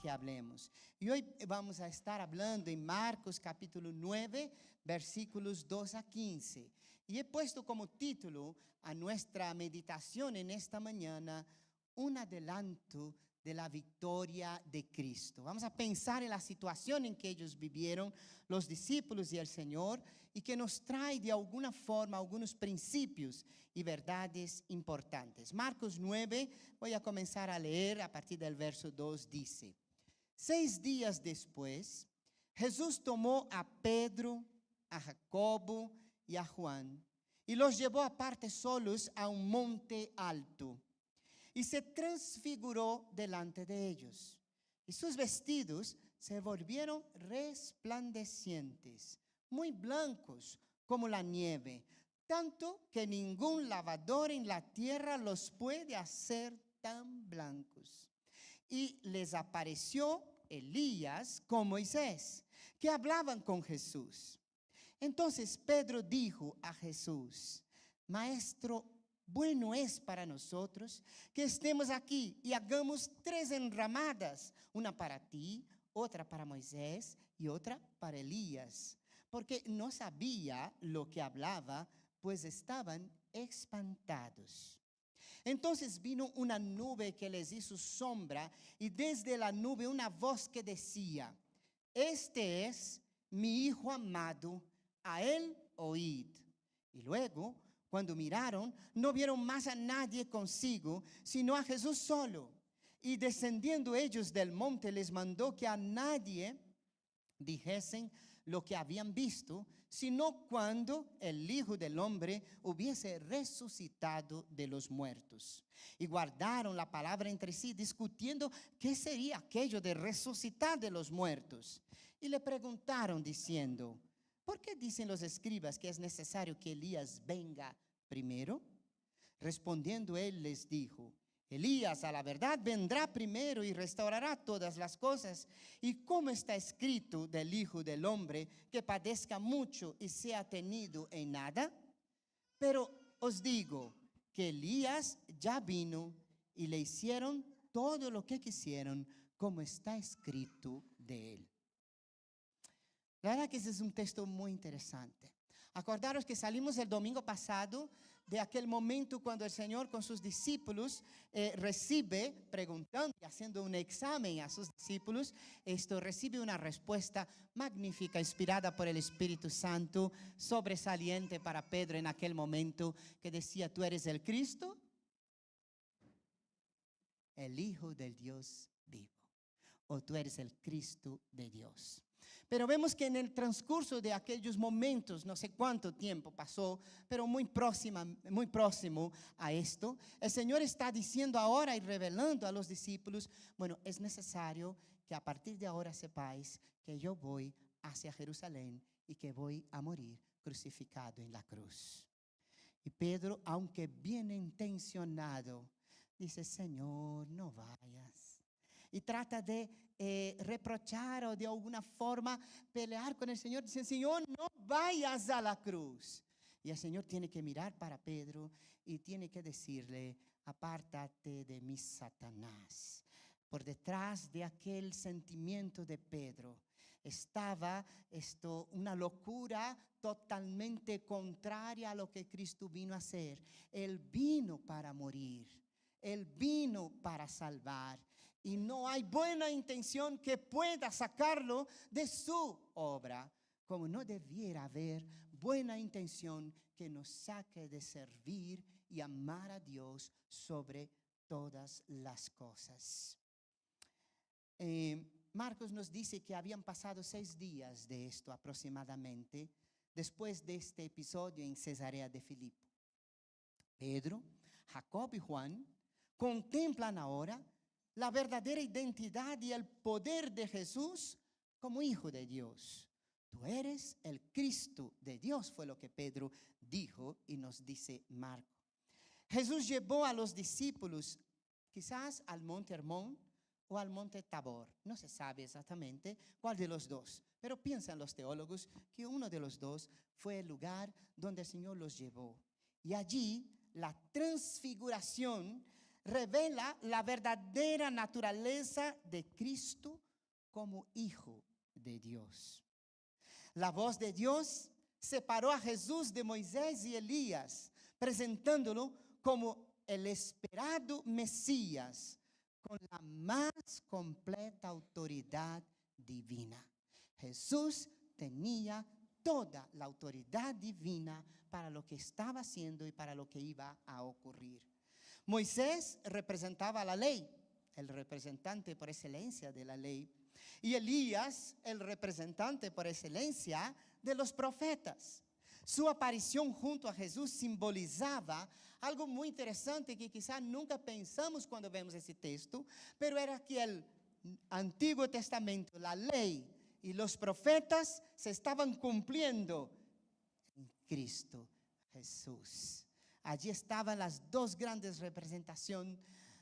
que hablemos. Y hoy vamos a estar hablando en Marcos capítulo 9, versículos 2 a 15. Y he puesto como título a nuestra meditación en esta mañana, un adelanto de la victoria de Cristo. Vamos a pensar en la situación en que ellos vivieron, los discípulos y el Señor, y que nos trae de alguna forma algunos principios y verdades importantes. Marcos 9, voy a comenzar a leer a partir del verso 2, dice: 6 días después, Jesús tomó a Pedro, a Jacobo y a Juan, y los llevó aparte solos a un monte alto, y se transfiguró delante de ellos. Y sus vestidos se volvieron resplandecientes, muy blancos como la nieve, tanto que ningún lavador en la tierra los puede hacer tan blancos. Y les apareció Elías con Moisés, que hablaban con Jesús. Entonces Pedro dijo a Jesús: Maestro, bueno es para nosotros que estemos aquí y hagamos 3 enramadas, una para ti, otra para Moisés y otra para Elías, porque no sabía lo que hablaba, pues estaban espantados. Entonces vino una nube que les hizo sombra, y desde la nube una voz que decía: Este es mi Hijo amado, a él oíd. Y luego, cuando miraron, no vieron más a nadie consigo, sino a Jesús solo. Y descendiendo ellos del monte, les mandó que a nadie dijesen lo que habían visto, sino cuando el Hijo del Hombre hubiese resucitado de los muertos. Y guardaron la palabra entre sí, discutiendo qué sería aquello de resucitar de los muertos. Y le preguntaron diciendo: ¿por qué dicen los escribas que es necesario que Elías venga primero? Respondiendo él les dijo: Elías a la verdad vendrá primero y restaurará todas las cosas. Y como está escrito del Hijo del Hombre, que padezca mucho y sea tenido en nada. Pero os digo que Elías ya vino y le hicieron todo lo que quisieron, como está escrito de él. La verdad que ese es un texto muy interesante. Acordaros que salimos el domingo pasado de aquel momento cuando el Señor con sus discípulos recibe, preguntando y haciendo un examen a sus discípulos, recibe una respuesta magnífica, inspirada por el Espíritu Santo, sobresaliente para Pedro en aquel momento, que decía: ¿tú eres el Cristo? El Hijo del Dios vivo. O tú eres el Cristo de Dios. Pero vemos que en el transcurso de aquellos momentos, no sé cuánto tiempo pasó, pero muy próximo a esto, el Señor está diciendo ahora y revelando a los discípulos: bueno, es necesario que a partir de ahora sepáis que yo voy hacia Jerusalén y que voy a morir crucificado en la cruz. Y Pedro, aunque bien intencionado, dice: Señor, no vayas. Y trata de reprochar o de alguna forma pelear con el Señor, diciendo: Señor, no vayas a la cruz. Y el Señor tiene que mirar para Pedro y tiene que decirle: apártate de mí, Satanás. Por detrás de aquel sentimiento de Pedro estaba una locura totalmente contraria a lo que Cristo vino a hacer. Él vino para morir, Él vino para salvar. Y no hay buena intención que pueda sacarlo de su obra, como no debiera haber buena intención que nos saque de servir y amar a Dios sobre todas las cosas. Marcos nos dice que habían pasado 6 días de esto aproximadamente, después de este episodio en Cesarea de Filipo. Pedro, Jacob y Juan contemplan ahora la verdadera identidad y el poder de Jesús como Hijo de Dios. Tú eres el Cristo de Dios, fue lo que Pedro dijo, y nos dice Marco. Jesús llevó a los discípulos quizás al monte Hermón o al monte Tabor. No se sabe exactamente cuál de los dos, pero piensan los teólogos que uno de los dos fue el lugar donde el Señor los llevó. Y allí la transfiguración revela la verdadera naturaleza de Cristo como Hijo de Dios. La voz de Dios separó a Jesús de Moisés y Elías, presentándolo como el esperado Mesías con la más completa autoridad divina. Jesús tenía toda la autoridad divina para lo que estaba haciendo y para lo que iba a ocurrir. Moisés representaba la ley, el representante por excelencia de la ley, y Elías, el representante por excelencia de los profetas. Su aparición junto a Jesús simbolizaba algo muy interesante que quizás nunca pensamos cuando vemos ese texto, pero era que el Antiguo Testamento, la ley y los profetas se estaban cumpliendo en Cristo Jesús. Allí estaban las dos grandes representaciones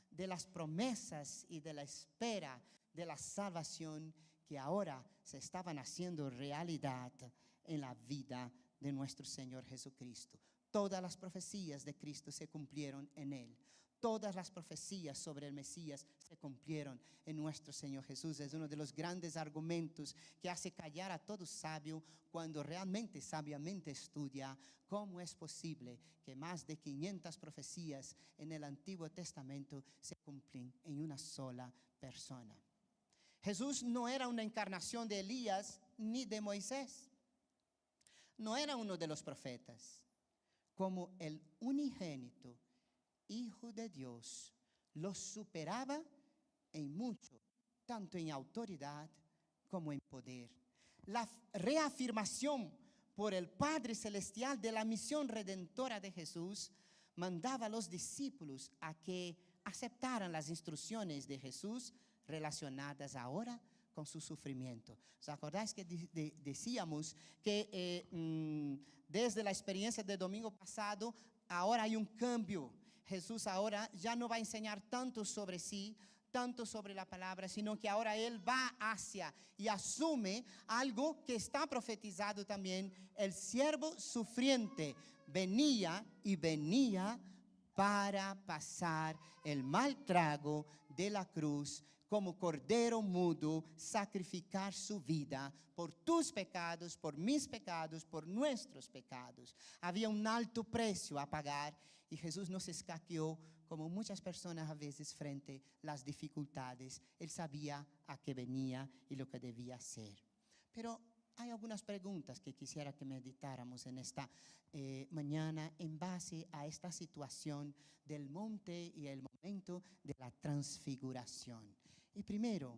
de las promesas y de la espera de la salvación que ahora se estaban haciendo realidad en la vida de nuestro Señor Jesucristo. Todas las profecías de Cristo se cumplieron en Él. Todas las profecías sobre el Mesías se cumplieron en nuestro Señor Jesús. Es uno de los grandes argumentos que hace callar a todo sabio cuando realmente sabiamente estudia cómo es posible que más de 500 profecías en el Antiguo Testamento se cumplen en una sola persona. Jesús no era una encarnación de Elías ni de Moisés. No era uno de los profetas. Como el unigénito Hijo de Dios, los superaba en mucho, tanto en autoridad como en poder. La reafirmación por el Padre Celestial de la misión redentora de Jesús mandaba a los discípulos a que aceptaran las instrucciones de Jesús relacionadas ahora con su sufrimiento. ¿Os acordáis que decíamos que desde la experiencia del domingo pasado, ahora hay un cambio? Jesús ahora ya no va a enseñar tanto sobre sí, tanto sobre la palabra, sino que ahora Él va hacia y asume algo que está profetizado también. El siervo sufriente venía para pasar el mal trago de la cruz, como cordero mudo, sacrificar su vida por tus pecados, por mis pecados, por nuestros pecados. Había un alto precio a pagar y Jesús no se escaqueó como muchas personas a veces frente a las dificultades. Él sabía a qué venía y lo que debía hacer. Pero hay algunas preguntas que quisiera que meditáramos en esta mañana en base a esta situación del monte y el momento de la transfiguración. Y primero,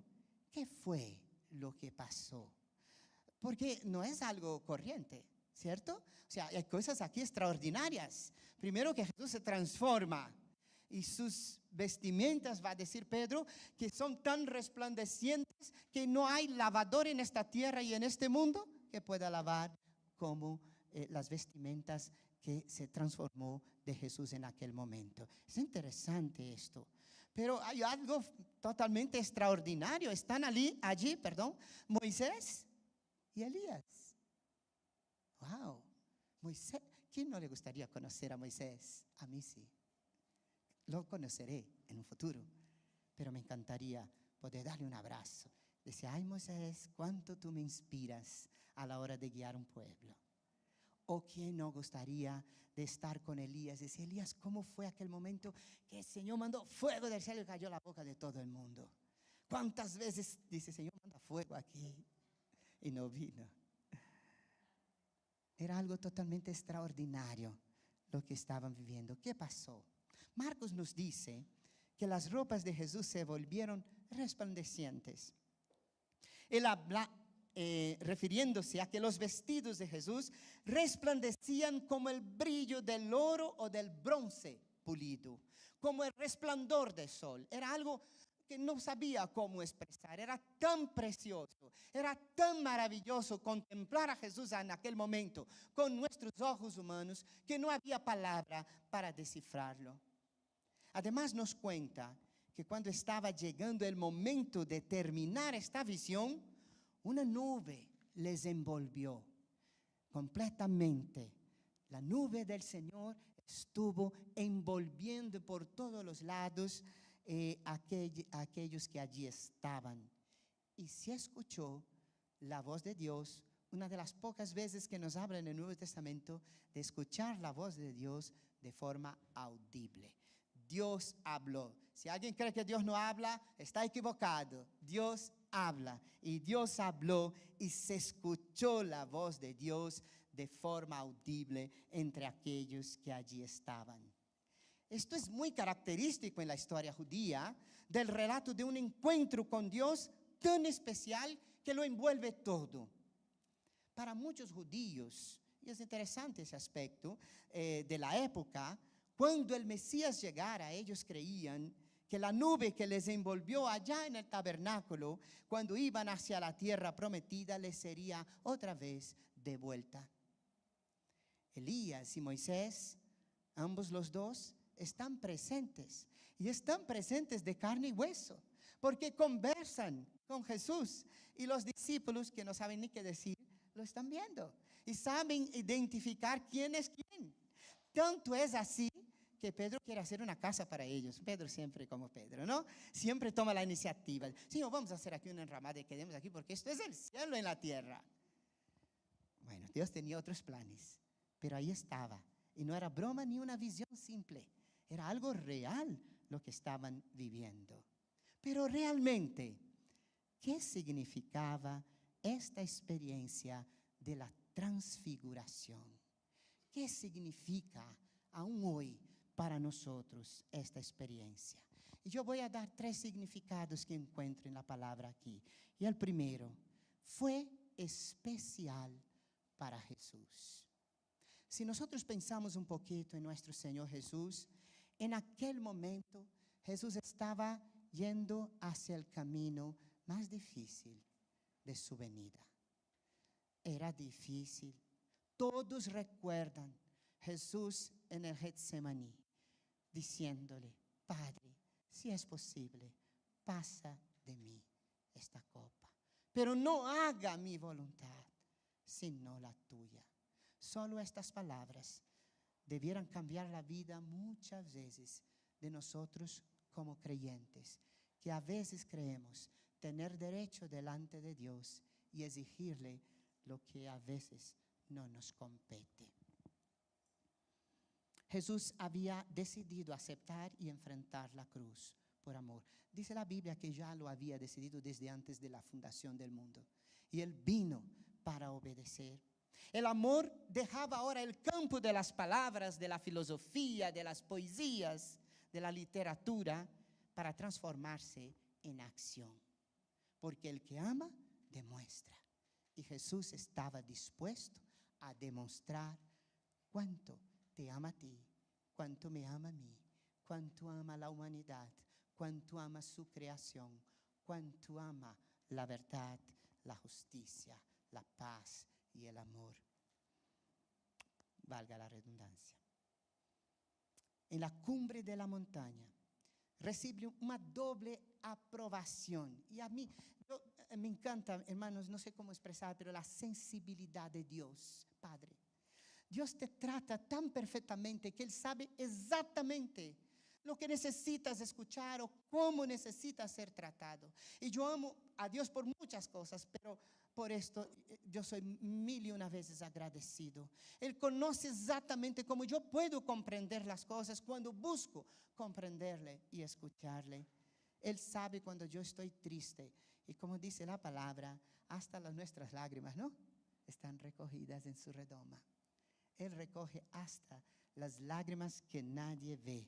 ¿qué fue lo que pasó? Porque no es algo corriente, ¿cierto? O sea, hay cosas aquí extraordinarias. Primero que Jesús se transforma y sus vestimentas, va a decir Pedro, que son tan resplandecientes que no hay lavador en esta tierra y en este mundo que pueda lavar como las vestimentas que se transformó de Jesús en aquel momento. Es interesante esto. Pero hay algo totalmente extraordinario. Están allí, Moisés y Elías. Wow, Moisés. ¿Quién no le gustaría conocer a Moisés? A mí sí. Lo conoceré en un futuro. Pero me encantaría poder darle un abrazo. Decir, ay Moisés, cuánto tú me inspiras a la hora de guiar un pueblo. ¿O quién no gustaría de estar con Elías? Decir, Elías, ¿cómo fue aquel momento que el Señor mandó fuego del cielo y cayó la boca de todo el mundo? ¿Cuántas veces dice, Señor, manda fuego aquí? Y no vino. Era algo totalmente extraordinario lo que estaban viviendo. ¿Qué pasó? Marcos nos dice que las ropas de Jesús se volvieron resplandecientes. Él habla refiriéndose a que los vestidos de Jesús resplandecían como el brillo del oro o del bronce pulido, como el resplandor del sol. Era algo que no sabía cómo expresar. Era tan precioso, era tan maravilloso contemplar a Jesús en aquel momento con nuestros ojos humanos que no había palabra para descifrarlo. Además nos cuenta que cuando estaba llegando el momento de terminar esta visión, una nube les envolvió completamente. La nube del Señor estuvo envolviendo por todos los lados aquellos que allí estaban. Y se escuchó la voz de Dios, una de las pocas veces que nos habla en el Nuevo Testamento de escuchar la voz de Dios de forma audible. Dios habló. Si alguien cree que Dios no habla, está equivocado. Dios habla. Y Dios habló y se escuchó la voz de Dios de forma audible entre aquellos que allí estaban. Esto es muy característico en la historia judía del relato de un encuentro con Dios tan especial que lo envuelve todo. Para muchos judíos, y es interesante ese aspecto de la época, cuando el Mesías llegara, ellos creían que la nube que les envolvió allá en el tabernáculo, cuando iban hacia la tierra prometida, les sería otra vez devuelta. Elías y Moisés, ambos los dos, están presentes. Y están presentes de carne y hueso, porque conversan con Jesús. Y los discípulos, que no saben ni qué decir, lo están viendo. Y saben identificar quién es quién. Tanto es así que Pedro quiere hacer una casa para ellos. Pedro siempre como Pedro, ¿no? Siempre toma la iniciativa. Sí, no, vamos a hacer aquí una enramada y quedemos aquí porque esto es el cielo en la tierra. Bueno, Dios tenía otros planes, pero ahí estaba. Y no era broma ni una visión simple. Era algo real lo que estaban viviendo. Pero realmente, ¿qué significaba esta experiencia de la transfiguración? ¿Qué significa aún hoy para nosotros esta experiencia? Y yo voy a dar 3 significados que encuentro en la palabra aquí. Y el primero, fue especial para Jesús. Si nosotros pensamos un poquito en nuestro Señor Jesús, en aquel momento Jesús estaba yendo hacia el camino más difícil de su venida. Era difícil. Todos recuerdan Jesús en el Getsemaní, diciéndole: Padre, si es posible, pasa de mí esta copa. Pero no haga mi voluntad, sino la tuya. Solo estas palabras debieran cambiar la vida muchas veces de nosotros como creyentes, que a veces creemos tener derecho delante de Dios y exigirle lo que a veces no nos compete. Jesús había decidido aceptar y enfrentar la cruz por amor. Dice la Biblia que ya lo había decidido desde antes de la fundación del mundo. Y Él vino para obedecer. El amor dejaba ahora el campo de las palabras, de la filosofía, de las poesías, de la literatura, para transformarse en acción. Porque el que ama, demuestra. Y Jesús estaba dispuesto a demostrar cuánto te ama a ti, cuánto me ama a mí, cuánto ama a la humanidad, cuánto ama su creación, cuánto ama la verdad, la justicia, la paz y el amor. Valga la redundancia. En la cumbre de la montaña recibe una doble aprobación. Y a mí me encanta, hermanos, no sé cómo expresar, pero la sensibilidad de Dios, Padre. Dios te trata tan perfectamente que Él sabe exactamente lo que necesitas escuchar o cómo necesitas ser tratado. Y yo amo a Dios por muchas cosas, pero por esto yo soy 1001 veces agradecido. Él conoce exactamente cómo yo puedo comprender las cosas cuando busco comprenderle y escucharle. Él sabe cuando yo estoy triste. Y como dice la palabra, hasta nuestras lágrimas, ¿no?, están recogidas en su redoma. Él recoge hasta las lágrimas que nadie ve.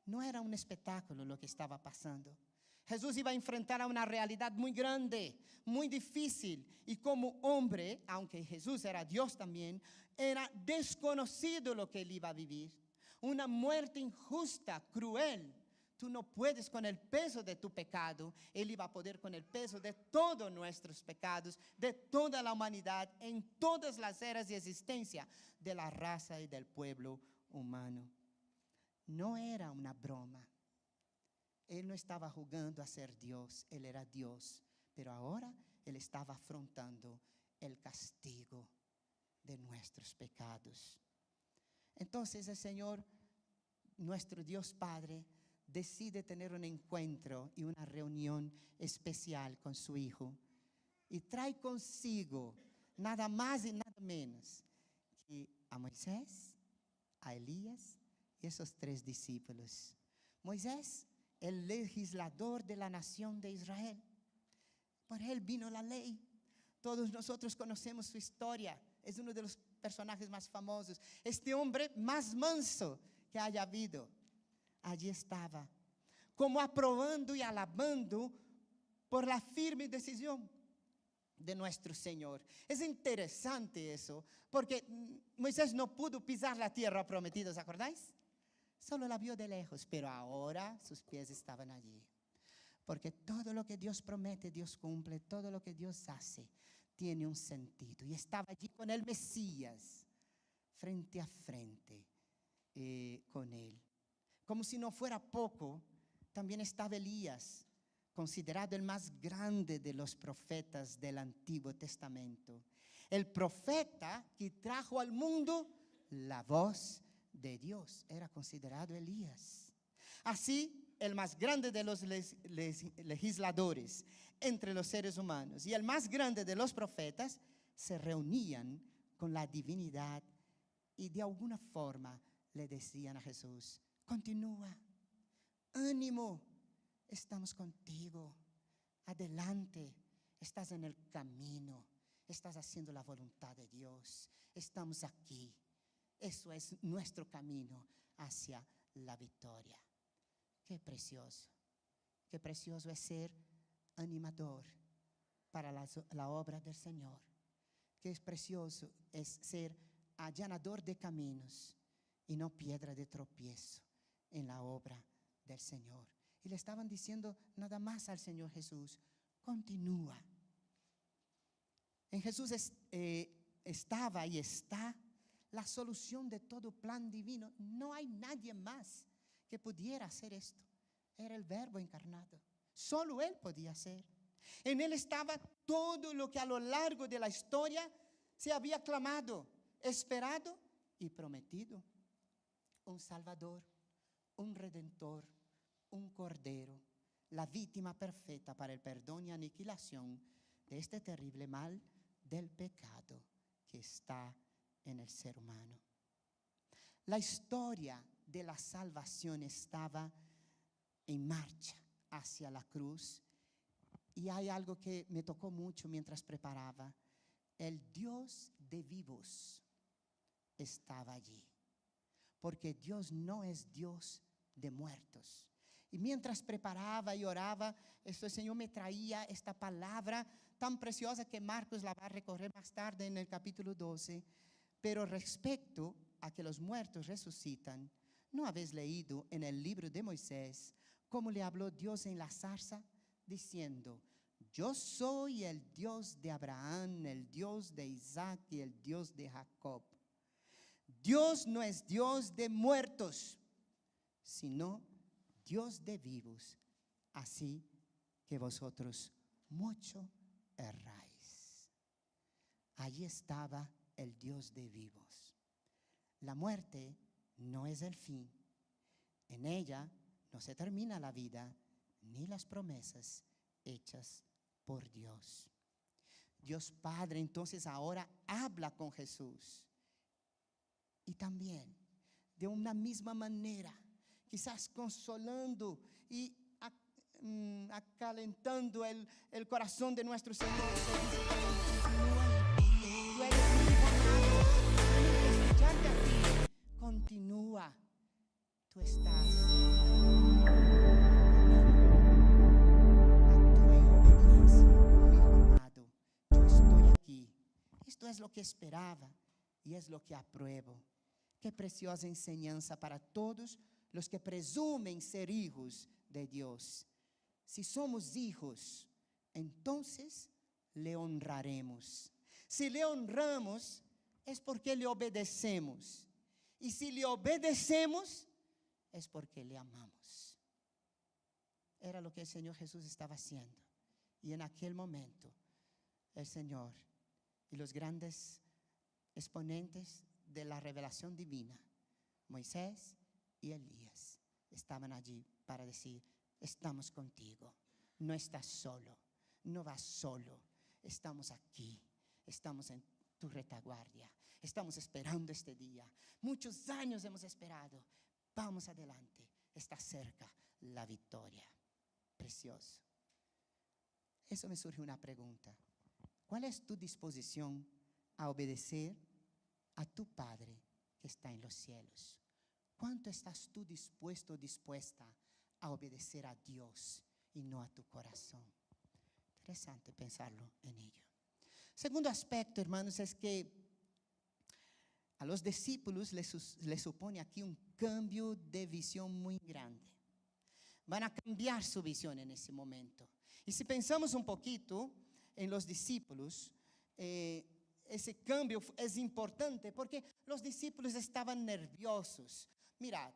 No era un espectáculo lo que estaba pasando. Jesús iba a enfrentar a una realidad muy grande, muy difícil. Y como hombre, aunque Jesús era Dios también, era desconocido lo que él iba a vivir. Una muerte injusta, cruel. Tú no puedes con el peso de tu pecado. Él iba a poder con el peso de todos nuestros pecados, de toda la humanidad, en todas las eras de existencia de la raza y del pueblo humano. No era una broma. Él no estaba jugando a ser Dios, Él era Dios. Pero ahora Él estaba afrontando el castigo de nuestros pecados. Entonces el Señor nuestro Dios Padre decide tener un encuentro y una reunión especial con su Hijo. Y trae consigo nada más y nada menos que a Moisés, a Elías y esos 3 discípulos. Moisés, el legislador de la nación de Israel. Por él vino la ley. Todos nosotros conocemos su historia. Es uno de los personajes más famosos. Este hombre más manso que haya habido. Allí estaba, como aprobando y alabando por la firme decisión de nuestro Señor. Es interesante eso, porque Moisés no pudo pisar la tierra prometida, ¿os acordáis? Solo la vio de lejos, pero ahora sus pies estaban allí. Porque todo lo que Dios promete, Dios cumple. Todo lo que Dios hace tiene un sentido. Y estaba allí con el Mesías, frente a frente con él. Como si no fuera poco, también estaba Elías, considerado el más grande de los profetas del Antiguo Testamento. El profeta que trajo al mundo la voz de Dios era considerado Elías. Así, el más grande de los legisladores entre los seres humanos y el más grande de los profetas se reunían con la divinidad y de alguna forma le decían a Jesús: continúa, ánimo, estamos contigo, adelante, estás en el camino, estás haciendo la voluntad de Dios, estamos aquí. Eso es nuestro camino hacia la victoria. Qué precioso es ser animador para la obra del Señor. Qué precioso es ser allanador de caminos y no piedra de tropiezo en la obra del Señor. Y le estaban diciendo nada más al Señor Jesús: continúa. En Jesús estaba y está la solución de todo plan divino. No hay nadie más que pudiera hacer esto. Era el Verbo encarnado. Solo Él podía hacer. En Él estaba todo lo que a lo largo de la historia se había clamado, esperado y prometido. Un Salvador, un Redentor, un Cordero, la víctima perfecta para el perdón y aniquilación de este terrible mal del pecado que está en el ser humano. La historia de la salvación estaba en marcha hacia la cruz, y hay algo que me tocó mucho mientras preparaba. El Dios de vivos estaba allí, porque Dios no es Dios de muertos. Y mientras preparaba y oraba, el Señor me traía esta palabra tan preciosa que Marcos la va a recorrer más tarde en el capítulo 12. Pero respecto a que los muertos resucitan, ¿no habéis leído en el libro de Moisés cómo le habló Dios en la zarza, diciendo: yo soy el Dios de Abraham, el Dios de Isaac y el Dios de Jacob? Dios no es Dios de muertos, sino Dios de vivos, así que vosotros mucho erráis. Allí estaba el Dios de vivos. La muerte no es el fin. En ella no se termina la vida ni las promesas hechas por Dios. Dios Padre entonces ahora habla con Jesús, y también de una misma manera, quizás consolando y acalentando el corazón de nuestro Señor. Tú eres mi hijo amado, tengo que escucharte a ti. Continúa, tú estás aquí. Esto es lo que esperaba y es lo que apruebo. Qué preciosa enseñanza para todos los que presumen ser hijos de Dios. Si somos hijos, entonces le honraremos. Si le honramos, es porque le obedecemos. Y si le obedecemos, es porque le amamos. Era lo que el Señor Jesús estaba haciendo. Y en aquel momento, el Señor y los grandes exponentes de la revelación divina, Moisés, y Elías estaban allí para decir, estamos contigo, no estás solo, no vas solo, estamos aquí, estamos en tu retaguardia, estamos esperando este día, muchos años hemos esperado, vamos adelante, está cerca la victoria. Precioso. Eso me surge una pregunta. ¿Cuál es tu disposición a obedecer a tu Padre que está en los cielos? ¿Cuánto estás tú dispuesto o dispuesta a obedecer a Dios y no a tu corazón? Interesante pensarlo en ello. Segundo aspecto, hermanos, es que a los discípulos les supone aquí un cambio de visión muy grande. Van a cambiar su visión en ese momento. Y si pensamos un poquito en los discípulos, ese cambio es importante porque los discípulos estaban nerviosos. Mirad,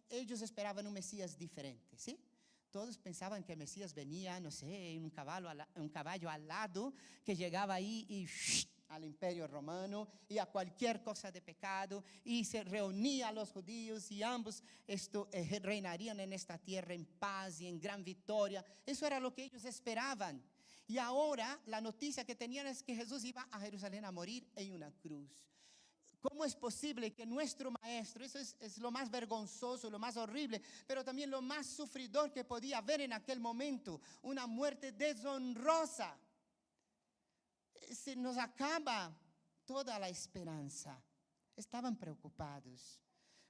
ellos esperaban un Mesías diferente, ¿sí? Todos pensaban que el Mesías venía, no sé, en un caballo alado, que llegaba ahí y al imperio romano y a cualquier cosa de pecado, y se reunía a los judíos y ambos reinarían en esta tierra en paz y en gran victoria. Eso era lo que ellos esperaban. Y ahora la noticia que tenían es que Jesús iba a Jerusalén a morir en una cruz. ¿Cómo es posible que nuestro maestro, eso es lo más vergonzoso, lo más horrible, pero también lo más sufridor que podía haber en aquel momento, una muerte deshonrosa? Se nos acaba toda la esperanza. Estaban preocupados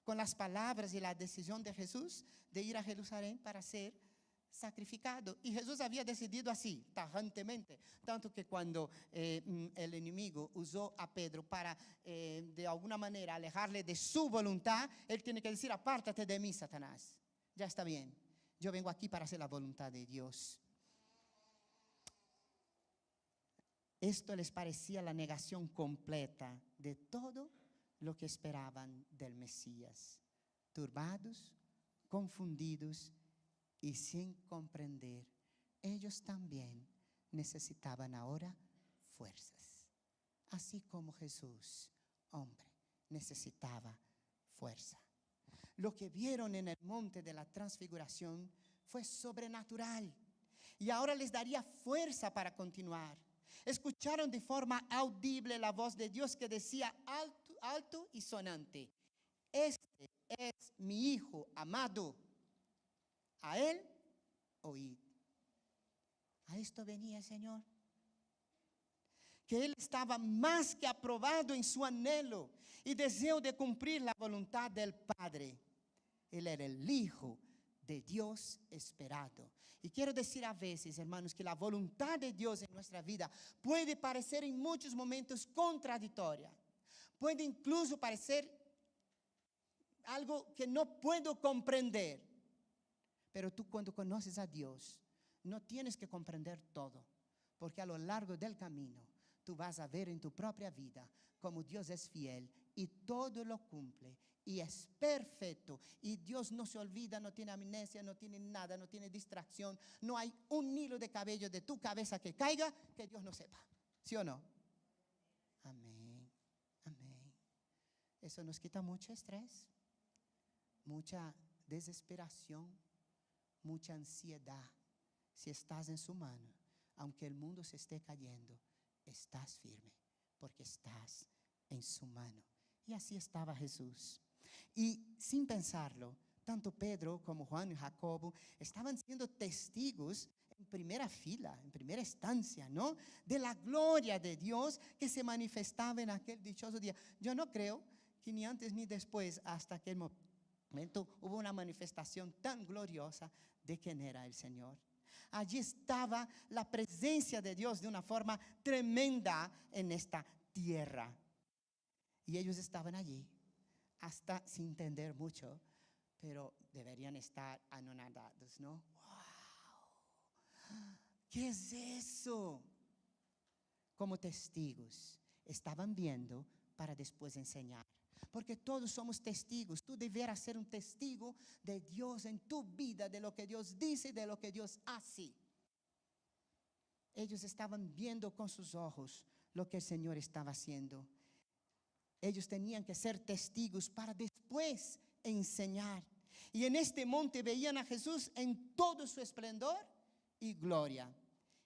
con las palabras y la decisión de Jesús de ir a Jerusalén para ser sacrificado. Y Jesús había decidido así, tajantemente, tanto que cuando el enemigo usó a Pedro para de alguna manera alejarle de su voluntad, él tiene que decir, apártate de mí, Satanás. Ya está bien, yo vengo aquí para hacer la voluntad de Dios. Esto les parecía la negación completa de todo lo que esperaban del Mesías. Turbados, confundidos y sin comprender, ellos también necesitaban ahora fuerzas. Así como Jesús, hombre, necesitaba fuerza. Lo que vieron en el monte de la transfiguración fue sobrenatural y ahora les daría fuerza para continuar. Escucharon de forma audible la voz de Dios que decía alto y sonante, este es mi Hijo amado, a Él oíd. A esto venía el Señor. Que Él estaba más que aprobado en su anhelo y deseo de cumplir la voluntad del Padre. Él era el Hijo de Dios esperado. Y quiero decir a veces, hermanos, que la voluntad de Dios en nuestra vida puede parecer en muchos momentos contradictoria. Puede incluso parecer algo que no puedo comprender. Pero tú cuando conoces a Dios, no tienes que comprender todo. Porque a lo largo del camino, tú vas a ver en tu propia vida cómo Dios es fiel y todo lo cumple. Y es perfecto. Y Dios no se olvida, no tiene amnesia, no tiene nada, no tiene distracción. No hay un hilo de cabello de tu cabeza que caiga que Dios no sepa. ¿Sí o no? Amén. Amén. Eso nos quita mucho estrés, mucha desesperación, mucha ansiedad. Si estás en su mano, aunque el mundo se esté cayendo, estás firme porque estás en su mano. Y así estaba Jesús. Y sin pensarlo, tanto Pedro como Juan y Jacobo estaban siendo testigos en primera fila, en primera instancia, ¿no? De la gloria de Dios que se manifestaba en aquel dichoso día. Yo no creo que ni antes ni después, hasta aquel momento, hubo una manifestación tan gloriosa de quién era el Señor. Allí estaba la presencia de Dios de una forma tremenda en esta tierra. Y ellos estaban allí, hasta sin entender mucho, pero deberían estar anonadados, ¿no? ¡Wow! ¿Qué es eso? Como testigos, estaban viendo para después enseñar. Porque todos somos testigos. Tú deberás ser un testigo de Dios en tu vida, de lo que Dios dice, de lo que Dios hace. Ellos estaban viendo con sus ojos lo que el Señor estaba haciendo. Ellos tenían que ser testigos para después enseñar. Y en este monte veían a Jesús en todo su esplendor y gloria.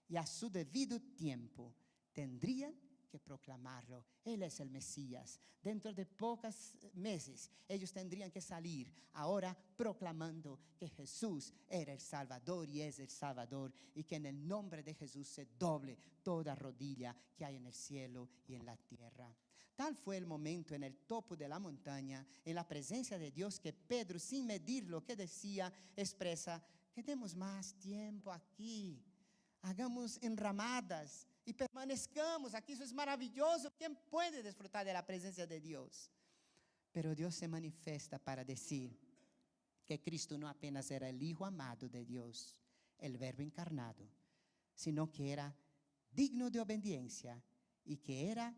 Y a su debido tiempo tendrían que proclamarlo. Él es el Mesías. Dentro de pocos meses ellos tendrían que salir ahora proclamando que Jesús era el Salvador y es el Salvador, y que en el nombre de Jesús se doble toda rodilla que hay en el cielo y en la tierra. Tal fue el momento en el topo de la montaña, en la presencia de Dios, que Pedro, sin medir lo que decía, expresa: quedemos más tiempo aquí, hagamos enramadas y permanezcamos aquí. Eso es maravilloso. ¿Quién puede disfrutar de la presencia de Dios? Pero Dios se manifiesta para decir que Cristo no apenas era el Hijo amado de Dios, el Verbo encarnado, sino que era digno de obediencia y que era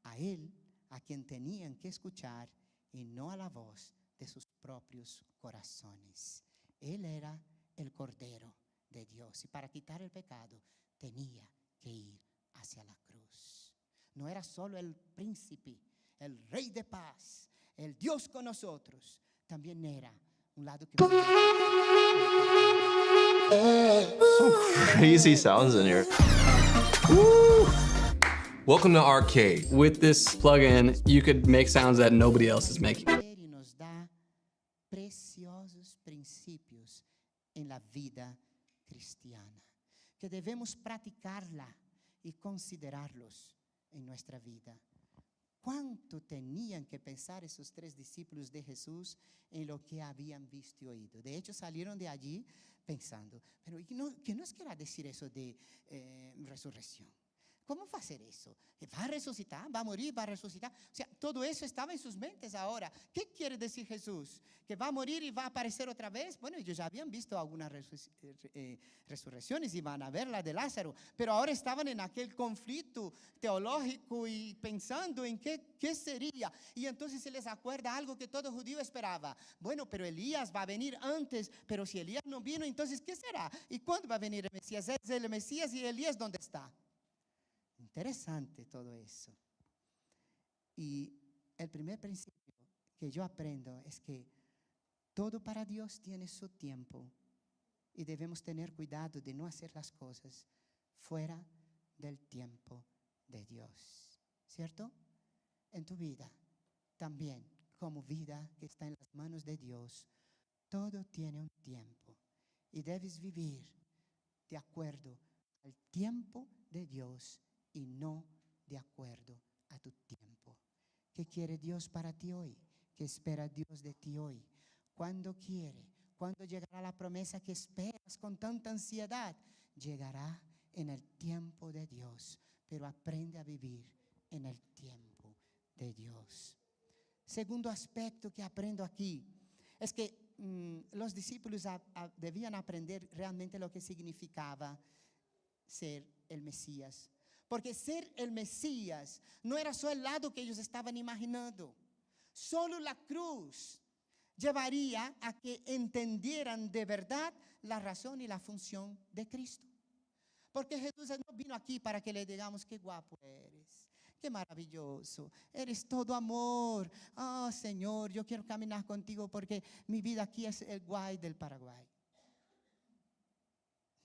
a Él a quien tenían que escuchar y no a la voz de sus propios corazones. Él era el Cordero de Dios, y para quitar el pecado tenía que ir hacia la cruz. No era solo el príncipe, el rey de paz, el Dios con nosotros. También era un lado que... Some crazy sounds in here. Woo! Welcome to Arcade. With this plugin, you could make sounds that nobody else is making. Y nos da preciosos principios en la vida cristiana, que debemos practicarla y considerarlos en nuestra vida. ¿Cuánto tenían que pensar esos 3 discípulos de Jesús en lo que habían visto y oído? De hecho, salieron de allí pensando, pero ¿qué nos quiera decir eso de resurrección? ¿Cómo va a ser eso? ¿Va a resucitar? ¿Va a morir? ¿Va a resucitar? O sea, todo eso estaba en sus mentes ahora. ¿Qué quiere decir Jesús? ¿Que va a morir y va a aparecer otra vez? Bueno, ellos ya habían visto algunas resurrecciones y van a ver la de Lázaro, pero ahora estaban en aquel conflicto teológico y pensando en qué sería. Y entonces se les acuerda algo que todo judío esperaba. Bueno, pero Elías va a venir antes, pero si Elías no vino, entonces ¿qué será? ¿Y cuándo va a venir el Mesías? ¿Es el Mesías y Elías dónde está? Interesante todo eso. Y el primer principio que yo aprendo es que todo para Dios tiene su tiempo, y debemos tener cuidado de no hacer las cosas fuera del tiempo de Dios. ¿Cierto? En tu vida también, como vida que está en las manos de Dios, todo tiene un tiempo y debes vivir de acuerdo al tiempo de Dios y no de acuerdo a tu tiempo. ¿Qué quiere Dios para ti hoy? ¿Qué espera Dios de ti hoy? ¿Cuándo quiere? ¿Cuándo llegará la promesa que esperas con tanta ansiedad? Llegará en el tiempo de Dios, pero aprende a vivir en el tiempo de Dios. Segundo aspecto que aprendo aquí es que los discípulos debían aprender realmente lo que significaba ser el Mesías. Porque ser el Mesías no era solo el lado que ellos estaban imaginando. Solo la cruz llevaría a que entendieran de verdad la razón y la función de Cristo. Porque Jesús no vino aquí para que le digamos: qué guapo eres, qué maravilloso, eres todo amor. Oh, Señor, yo quiero caminar contigo porque mi vida aquí es el guay del Paraguay.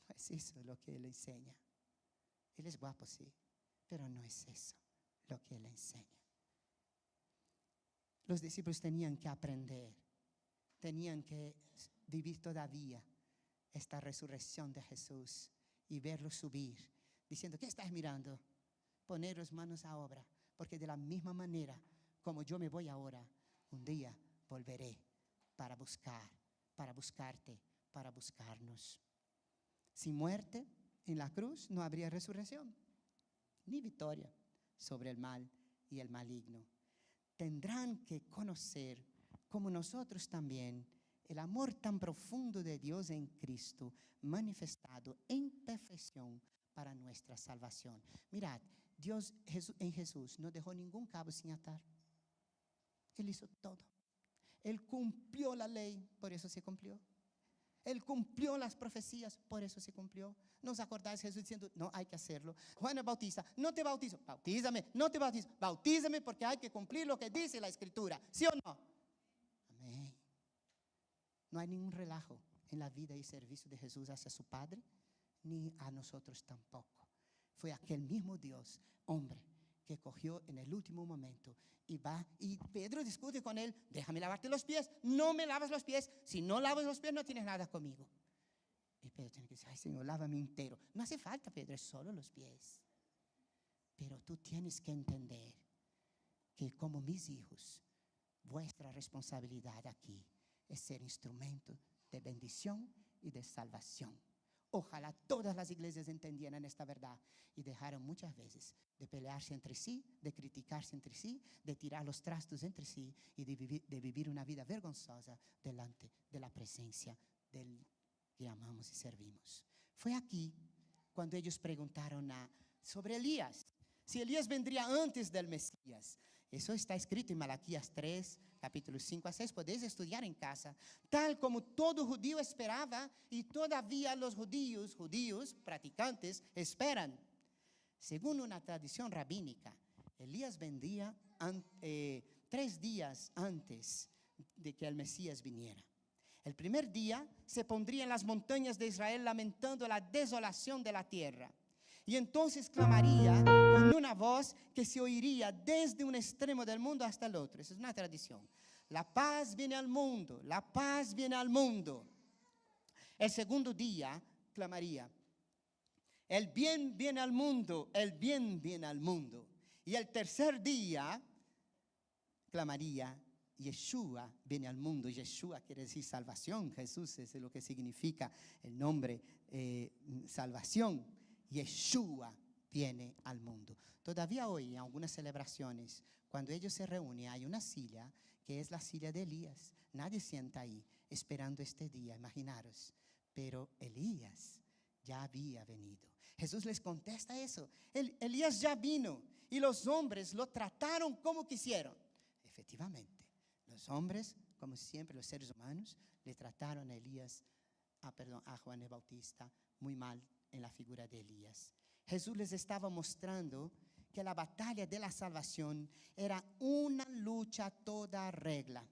No es eso lo que Él enseña. Él es guapo, sí, pero no es eso lo que Él enseña. Los discípulos tenían que aprender, tenían que vivir todavía esta resurrección de Jesús y verlo subir, diciendo: ¿qué estás mirando? Poner las manos a obra, porque de la misma manera como yo me voy ahora, un día volveré para buscar, para buscarte, para buscarnos. Sin muerte en la cruz no habría resurrección, ni victoria sobre el mal y el maligno. Tendrán que conocer, como nosotros también, el amor tan profundo de Dios en Cristo, manifestado en perfección para nuestra salvación. Mirad, Dios en Jesús no dejó ningún cabo sin atar. Él hizo todo. Él cumplió la ley, por eso se cumplió. Él cumplió las profecías, por eso se cumplió. ¿Nos acordáis Jesús diciendo: no, hay que hacerlo? Juan el Bautista: no te bautizo, bautízame, no te bautizo, bautízame porque hay que cumplir lo que dice la Escritura, ¿sí o no? Amén. No hay ningún relajo en la vida y servicio de Jesús hacia su Padre, ni a nosotros tampoco. Fue aquel mismo Dios, hombre, que cogió en el último momento y va, y Pedro discute con él, déjame lavarte los pies, no me lavas los pies, si no lavas los pies no tienes nada conmigo. Y Pedro tiene que decir, ay Señor, lávame entero. No hace falta, Pedro, es solo los pies. Pero tú tienes que entender que como mis hijos, vuestra responsabilidad aquí es ser instrumento de bendición y de salvación. Ojalá todas las iglesias entendieran esta verdad y dejaran muchas veces de pelearse entre sí, de criticarse entre sí, de tirar los trastos entre sí y de vivir una vida vergonzosa delante de la presencia del que amamos y servimos. Fue aquí cuando ellos preguntaron sobre Elías, si Elías vendría antes del Mesías. Eso está escrito en Malaquías 3, capítulos 5 a 6. Podéis estudiar en casa. Tal como todo judío esperaba y todavía los judíos practicantes esperan. Según una tradición rabínica, Elías vendría 3 días antes de que el Mesías viniera. El primer día se pondría en las montañas de Israel lamentando la desolación de la tierra. Y entonces clamaría con una voz que se oiría desde un extremo del mundo hasta el otro. Esa es una tradición. La paz viene al mundo, la paz viene al mundo. El segundo día clamaría, el bien viene al mundo, el bien viene al mundo. Y el tercer día clamaría, Yeshua viene al mundo. Yeshua quiere decir salvación. Jesús es lo que significa el nombre salvación. Yeshua viene al mundo. Todavía hoy en algunas celebraciones, cuando ellos se reúnen, hay una silla que es la silla de Elías. Nadie sienta ahí esperando este día, imaginaros. Pero Elías ya había venido. Jesús les contesta eso. Elías ya vino y los hombres lo trataron como quisieron. Efectivamente, los hombres, como siempre los seres humanos, le trataron a Juan el Bautista muy mal en la figura de Elías. Jesús les estaba mostrando que la batalla de la salvación era una lucha a toda regla.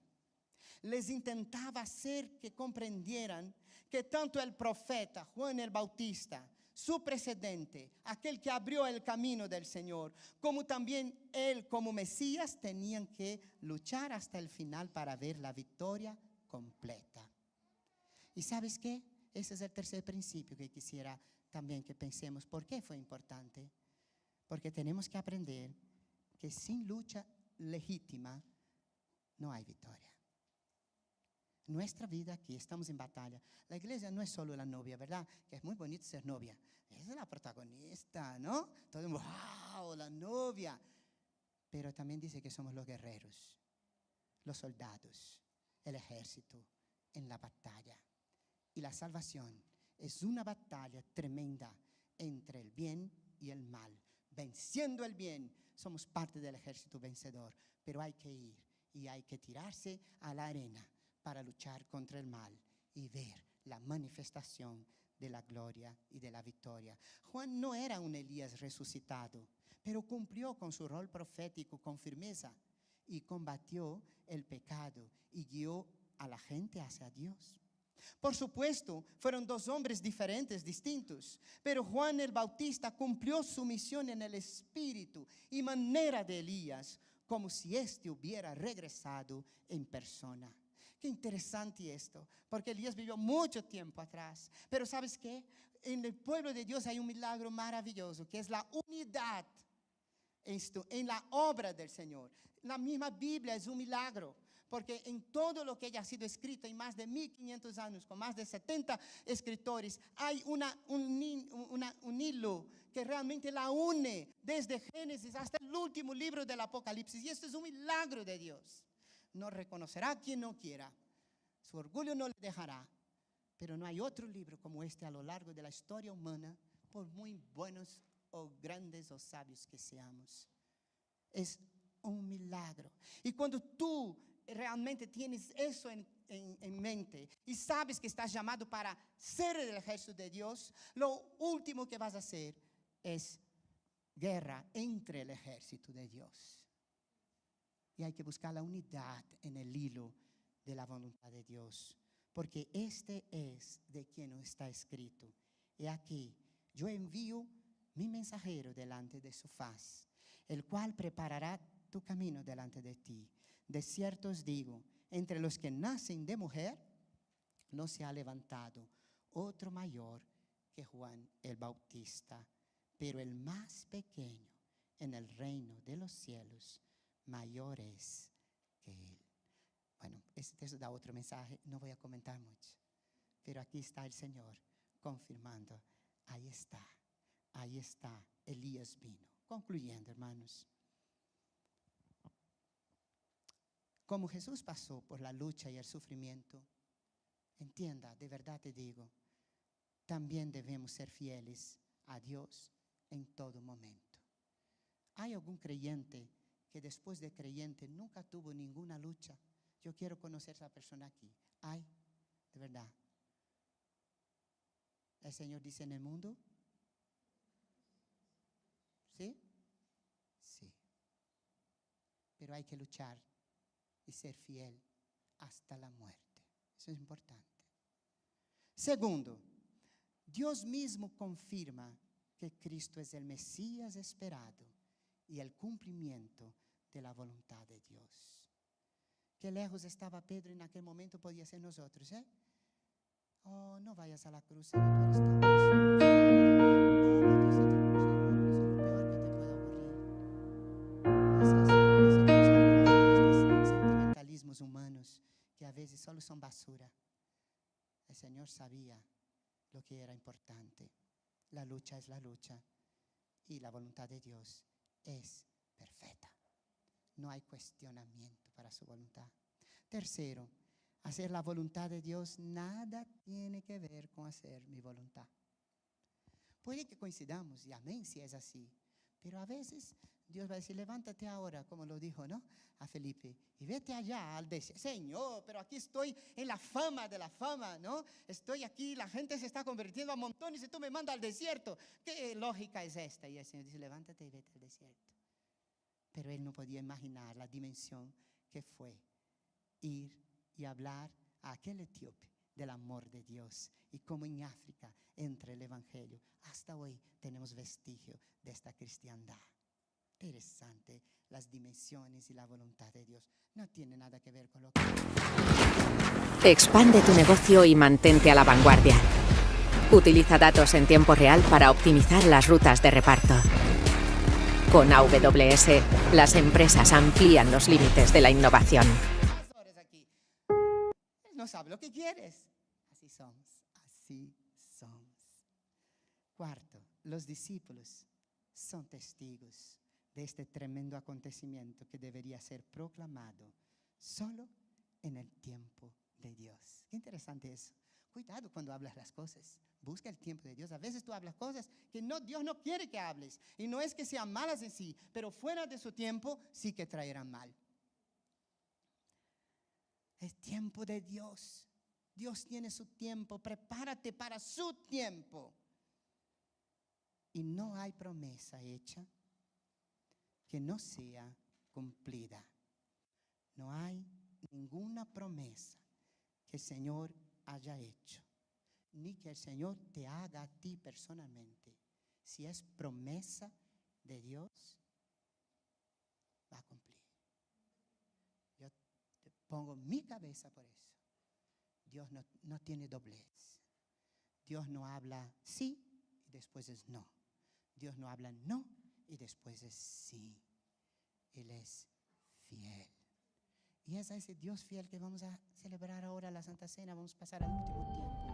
Les intentaba hacer que comprendieran que tanto el profeta Juan el Bautista, su precedente, aquel que abrió el camino del Señor, como también él como Mesías, tenían que luchar hasta el final para ver la victoria completa. ¿Y sabes qué? Ese es el tercer principio que quisiera también que pensemos. ¿Por qué fue importante? Porque tenemos que aprender que sin lucha legítima no hay victoria. Nuestra vida aquí, estamos en batalla. La iglesia no es solo la novia, ¿verdad? Que es muy bonito ser novia. Esa es la protagonista, ¿no? Todo el mundo, ¡wow! La novia. Pero también dice que somos los guerreros, los soldados, el ejército en la batalla. Y la salvación es una batalla tremenda entre el bien y el mal. Venciendo el bien, somos parte del ejército vencedor. Pero hay que ir y hay que tirarse a la arena para luchar contra el mal y ver la manifestación de la gloria y de la victoria. Juan no era un Elías resucitado, pero cumplió con su rol profético con firmeza y combatió el pecado y guió a la gente hacia Dios. Por supuesto, fueron 2 hombres diferentes, distintos, pero Juan el Bautista cumplió su misión en el espíritu y manera de Elías, como si éste hubiera regresado en persona. Qué interesante esto, porque Elías vivió mucho tiempo atrás. Pero ¿sabes qué? En el pueblo de Dios hay un milagro maravilloso, que es la unidad en la obra del Señor. La misma Biblia es un milagro, porque en todo lo que haya sido escrito en más de 1500 años, con más de 70 escritores, hay un hilo que realmente la une desde Génesis hasta el último libro del Apocalipsis. Y esto es un milagro de Dios. No reconocerá a quien no quiera, su orgullo no le dejará, pero no hay otro libro como este a lo largo de la historia humana, por muy buenos o grandes o sabios que seamos. Es un milagro. Y cuando tú realmente tienes eso en mente y sabes que estás llamado para ser el ejército de Dios, lo último que vas a hacer es guerra entre el ejército de Dios. Y hay que buscar la unidad en el hilo de la voluntad de Dios. porque este es de quien está escrito. He aquí, yo envío mi mensajero delante de su faz, el cual preparará tu camino delante de ti. De cierto os digo, entre los que nacen de mujer, no se ha levantado otro mayor que Juan el Bautista, pero el más pequeño en el reino de los cielos, mayor es que él. Bueno, eso da otro mensaje, no voy a comentar mucho, pero aquí está el Señor confirmando, ahí está, Elías vino. Concluyendo, hermanos, como Jesús pasó por la lucha y el sufrimiento, entienda, de verdad te digo, también debemos ser fieles a Dios en todo momento. ¿Hay algún creyente que después de creyente nunca tuvo ninguna lucha? Yo quiero conocer a esa persona aquí. ¿Hay? De verdad. ¿El Señor dice en el mundo? ¿Sí? Sí. Pero hay que luchar y ser fiel hasta la muerte. Eso es importante. Segundo, Dios mismo confirma que Cristo es el Mesías esperado y el cumplimiento de la voluntad de Dios. Qué lejos estaba Pedro en aquel momento, podía ser nosotros, ¿eh? Oh, no vayas a la cruz, Señor, tú eres tan sentimentalismos humanos que a veces solo son basura. El Señor sabía lo que era importante. La lucha es la lucha y la voluntad de Dios es perfecta. No hay cuestionamiento para su voluntad. Tercero, hacer la voluntad de Dios nada tiene que ver con hacer mi voluntad. Puede que coincidamos, y amén si es así, pero a veces Dios va a decir, levántate ahora, como lo dijo, ¿no?, a Felipe, y vete allá al desierto. Señor, pero aquí estoy en la fama de la fama, ¿no? Estoy aquí, la gente se está convirtiendo a montones y tú me mandas al desierto. ¿Qué lógica es esta? Y el Señor dice, levántate y vete al desierto. Pero él no podía imaginar la dimensión que fue ir y hablar a aquel etíope del amor de Dios y cómo en África entra el evangelio. Hasta hoy tenemos vestigio de esta cristiandad. Interesante, las dimensiones y la voluntad de Dios no tiene nada que ver con lo que... Expande tu negocio y mantente a la vanguardia. Utiliza datos en tiempo real para optimizar las rutas de reparto. Con AWS, las empresas amplían los límites de la innovación. Aquí. Él no sabe lo que quieres. Así somos, así somos. Cuarto, los discípulos son testigos de este tremendo acontecimiento que debería ser proclamado solo en el tiempo de Dios. Qué interesante eso. Cuidado cuando hablas las cosas. Busca el tiempo de Dios. A veces tú hablas cosas que Dios no quiere que hables. Y no es que sean malas en sí, pero fuera de su tiempo sí que traerán mal. El tiempo de Dios. Dios tiene su tiempo. Prepárate para su tiempo. Y no hay promesa hecha que no sea cumplida. No hay ninguna promesa que el Señor haya hecho, ni que el Señor te haga a ti personalmente. Si es promesa de Dios, va a cumplir. Yo te pongo mi cabeza por eso. Dios no tiene doblez. Dios no habla sí y después es no. Dios no habla no y después es sí. Él es fiel. Y es a ese Dios fiel que vamos a celebrar ahora la Santa Cena. Vamos a pasar al último tiempo.